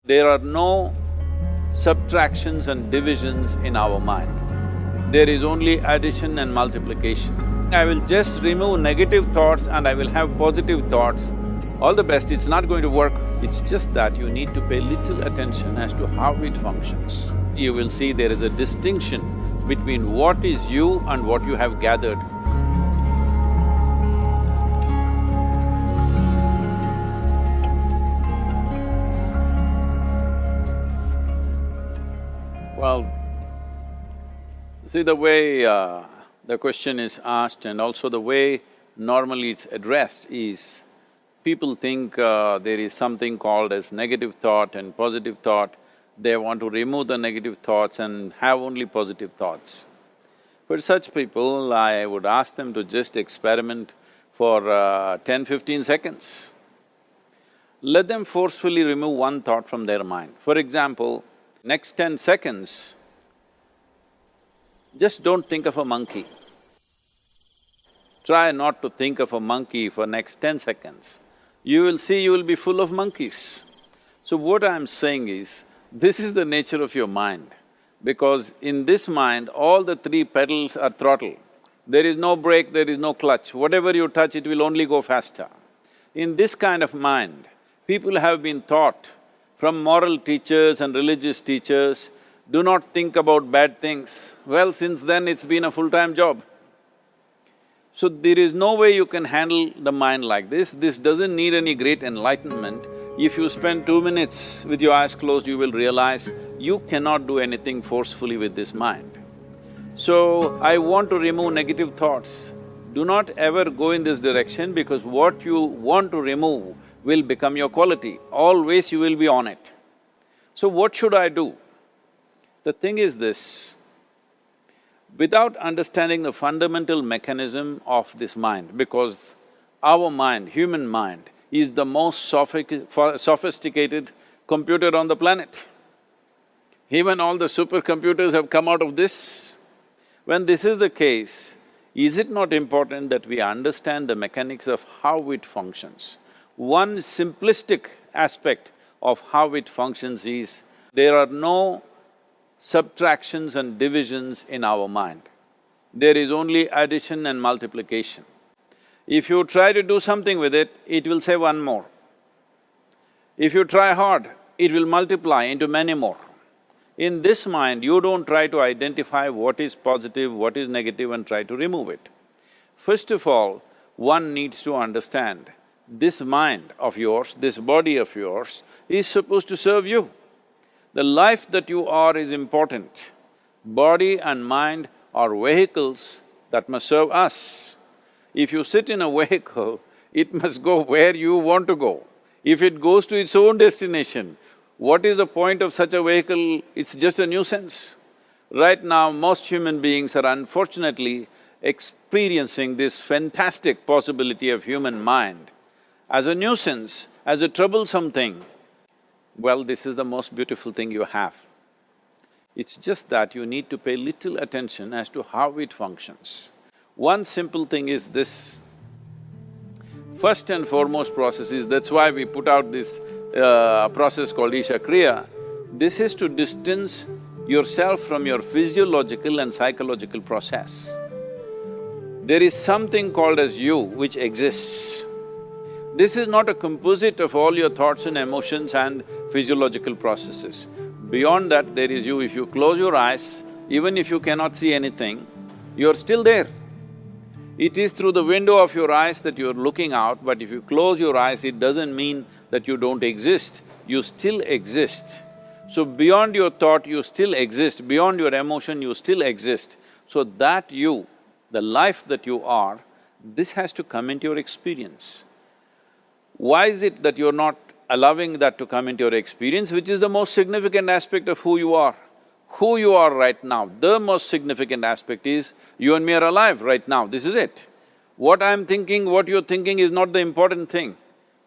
There are no subtractions and divisions in our mind. There is only addition and multiplication. I will just remove negative thoughts and I will have positive thoughts. All the best, it's not going to work. It's just that you need to pay little attention as to how it functions. You will see there is a distinction between what is you and what you have gathered. Well, see the way the question is asked and also the way normally it's addressed is, people think there is something called as negative thought and positive thought. They want to remove the negative thoughts and have only positive thoughts. For such people, I would ask them to just experiment for 10-15 seconds. Let them forcefully remove one thought from their mind. For example, next 10 seconds, just don't think of a monkey. Try not to think of a monkey for next 10 seconds. You will see you will be full of monkeys. So what I'm saying is, this is the nature of your mind, because in this mind, all the three pedals are throttle. There is no brake, there is no clutch. Whatever you touch, it will only go faster. In this kind of mind, people have been taught from moral teachers and religious teachers, do not think about bad things. Well, since then it's been a full-time job. So there is no way you can handle the mind like this. This doesn't need any great enlightenment. If you spend 2 minutes with your eyes closed, you will realize you cannot do anything forcefully with this mind. So, I want to remove negative thoughts. Do not ever go in this direction, because what you want to remove will become your quality. Always you will be on it. So what should I do? The thing is this, without understanding the fundamental mechanism of this mind, because our mind, human mind, is the most sophisticated computer on the planet. Even all the supercomputers have come out of this. When this is the case, is it not important that we understand the mechanics of how it functions? One simplistic aspect of how it functions is, there are no subtractions and divisions in our mind. There is only addition and multiplication. If you try to do something with it, it will say one more. If you try hard, it will multiply into many more. In this mind, you don't try to identify what is positive, what is negative and try to remove it. First of all, one needs to understand, this mind of yours, this body of yours is supposed to serve you. The life that you are is important. Body and mind are vehicles that must serve us. If you sit in a vehicle, it must go where you want to go. If it goes to its own destination, what is the point of such a vehicle? It's just a nuisance. Right now, most human beings are unfortunately experiencing this fantastic possibility of human mind as a nuisance, as a troublesome thing. Well, this is the most beautiful thing you have. It's just that you need to pay little attention as to how it functions. One simple thing is this. First and foremost process is, that's why we put out this process called Isha Kriya. This is to distance yourself from your physiological and psychological process. There is something called as you which exists. This is not a composite of all your thoughts and emotions and physiological processes. Beyond that, there is you. If you close your eyes, even if you cannot see anything, you're still there. It is through the window of your eyes that you're looking out, but if you close your eyes, it doesn't mean that you don't exist, you still exist. So beyond your thought, you still exist, beyond your emotion, you still exist. So that you, the life that you are, this has to come into your experience. Why is it that you're not allowing that to come into your experience, which is the most significant aspect of who you are? Who you are right now, the most significant aspect is, you and me are alive right now, this is it. What I'm thinking, what you're thinking is not the important thing.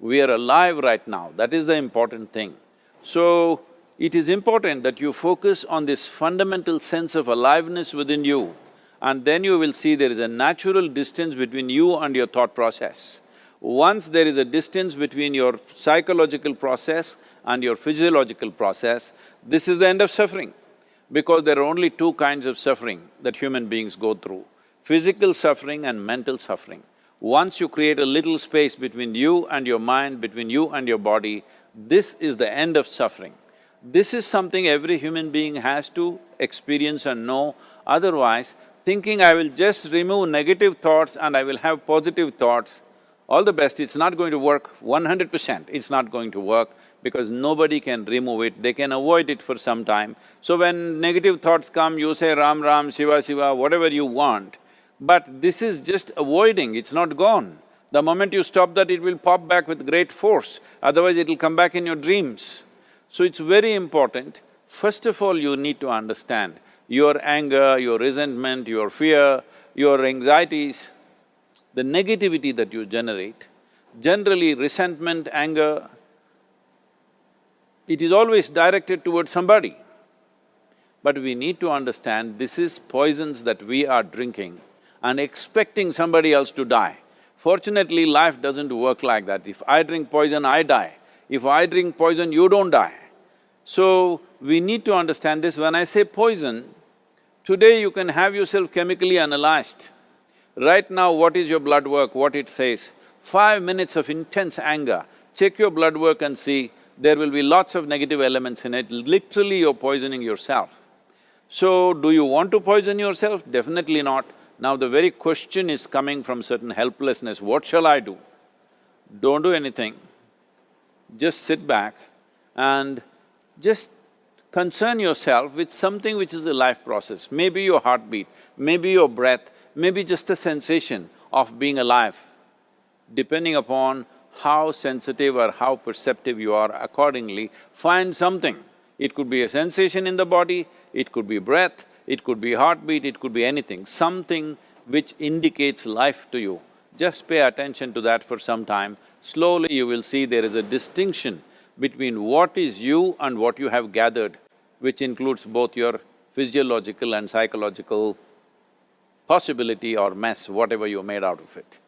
We are alive right now, that is the important thing. So, it is important that you focus on this fundamental sense of aliveness within you, and then you will see there is a natural distance between you and your thought process. Once there is a distance between your psychological process and your physiological process, this is the end of suffering. Because there are only two kinds of suffering that human beings go through, physical suffering and mental suffering. Once you create a little space between you and your mind, between you and your body, this is the end of suffering. This is something every human being has to experience and know, otherwise thinking I will just remove negative thoughts and I will have positive thoughts, all the best, it's not going to work 100%, it's not going to work because nobody can remove it, they can avoid it for some time. So when negative thoughts come, you say Ram Ram, Shiva Shiva, whatever you want, but this is just avoiding, it's not gone. The moment you stop that, it will pop back with great force, otherwise it'll come back in your dreams. So it's very important, first of all you need to understand your anger, your resentment, your fear, your anxieties, the negativity that you generate. Generally resentment, anger, it is always directed towards somebody. But we need to understand this is poisons that we are drinking and expecting somebody else to die. Fortunately, life doesn't work like that. If I drink poison, I die. If I drink poison, you don't die. So, we need to understand this. When I say poison, today you can have yourself chemically analyzed. Right now, what is your blood work, what it says? 5 minutes of intense anger, check your blood work and see, there will be lots of negative elements in it, literally you're poisoning yourself. So, do you want to poison yourself? Definitely not. Now the very question is coming from certain helplessness, what shall I do? Don't do anything, just sit back and just concern yourself with something which is a life process. Maybe your heartbeat, maybe your breath, maybe just a sensation of being alive. Depending upon how sensitive or how perceptive you are, accordingly, find something. It could be a sensation in the body, it could be breath, it could be heartbeat, it could be anything, something which indicates life to you. Just pay attention to that for some time. Slowly you will see there is a distinction between what is you and what you have gathered, which includes both your physiological and psychological possibility or mess, whatever you made out of it.